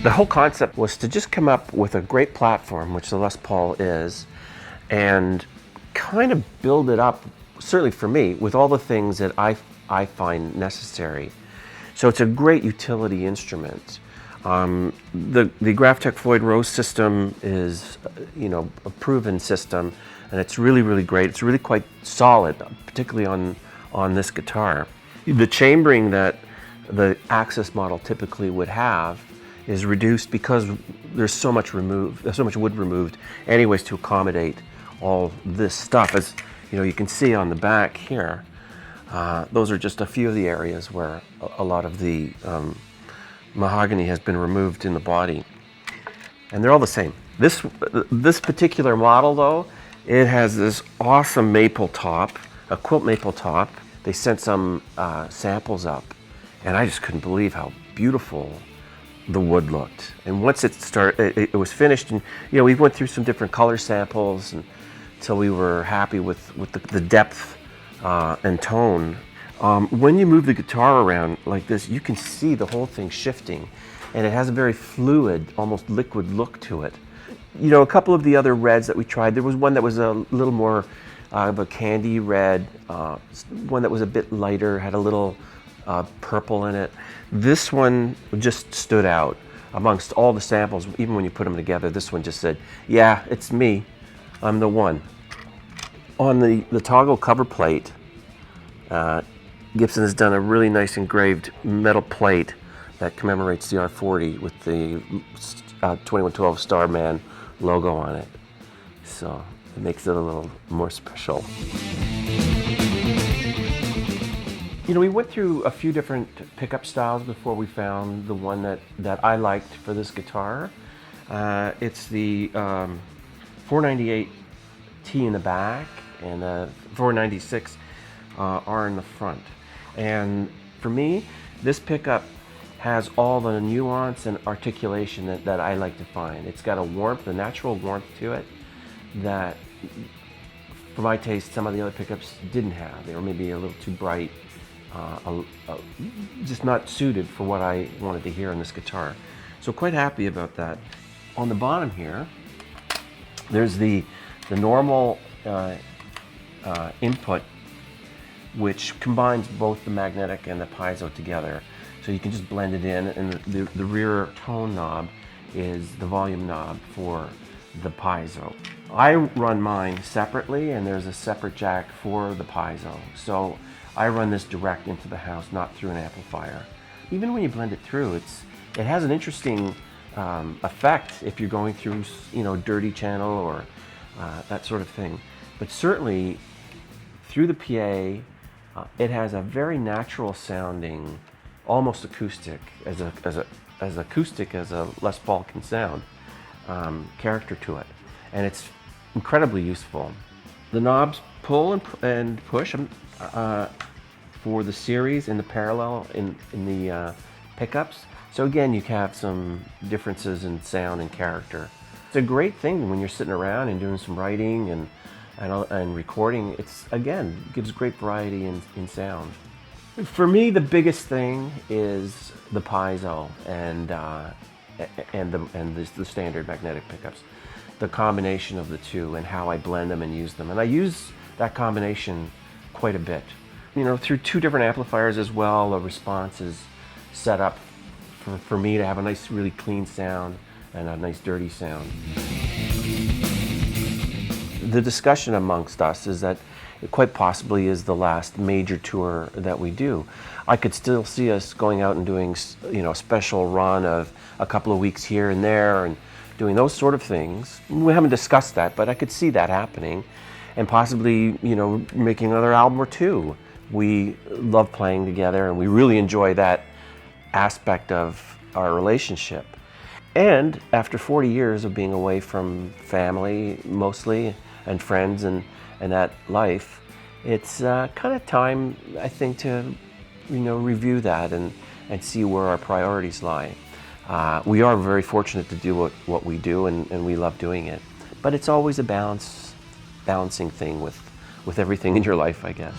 The whole concept was to just come up with a great platform, which the Les Paul is, and kind of build it up, certainly for me, with all the things that I find necessary. So it's a great utility instrument. The Graphtec Floyd Rose system is, a proven system, and it's really, really great. It's really quite solid, particularly on this guitar. The chambering that the Axcess model typically would have is reduced because there's so much wood removed anyways to accommodate all this stuff. As you can see on the back here, those are just a few of the areas where a lot of the mahogany has been removed in the body. And they're all the same. This particular model though, it has this awesome maple top, a quilt maple top. They sent some samples up, and I just couldn't believe how beautiful the wood looked. And once it was finished, and we went through some different color samples until we were happy with the depth and tone. When you move the guitar around like this, you can see the whole thing shifting, and it has a very fluid, almost liquid look to it. A couple of the other reds that we tried, there was one that was a little more of a candy red, one that was a bit lighter, had a little purple in it. This one just stood out amongst all the samples. Even when you put them together, this one just said, yeah, it's me, I'm the one. On the toggle cover plate, Gibson has done a really nice engraved metal plate that commemorates the R40 with the 2112 Starman logo on it. So it makes it a little more special. We went through a few different pickup styles before we found the one that I liked for this guitar. It's the 498 T in the back and the 496 R in the front. And for me, this pickup has all the nuance and articulation that I like to find. It's got a warmth, a natural warmth to it that, for my taste, some of the other pickups didn't have. They were maybe a little too bright, just not suited for what I wanted to hear on this guitar. So quite happy about that. On the bottom here, there's the normal input, which combines both the magnetic and the piso together. So you can just blend it in, and the rear tone knob is the volume knob for the piso. I run mine separately, and there's a separate jack for the piso. So I run this direct into the house, not through an amplifier. Even when you blend it through, it has an interesting effect if you're going through, dirty channel or that sort of thing. But certainly through the PA, it has a very natural sounding, almost acoustic, as acoustic as a Les Paul can sound, character to it, and it's incredibly useful. The knobs pull and push for the series and the parallel in the pickups. So again, you have some differences in sound and character. It's a great thing when you're sitting around and doing some writing and recording. It's, again, gives great variety in sound. For me, the biggest thing is the piso and the standard magnetic pickups. The combination of the two and how I blend them and use them. And I use that combination quite a bit. Through two different amplifiers as well, a response is set up for me to have a nice, really clean sound and a nice dirty sound. The discussion amongst us is that it quite possibly is the last major tour that we do. I could still see us going out and doing, a special run of a couple of weeks here and there and doing those sort of things. We haven't discussed that, but I could see that happening, and possibly, making another album or two. We love playing together, and we really enjoy that aspect of our relationship. And after 40 years of being away from family mostly, and friends and that life, it's kind of time, I think, to review that and see where our priorities lie. We are very fortunate to do what we do, and we love doing it. But it's always a balancing thing with everything in your life, I guess.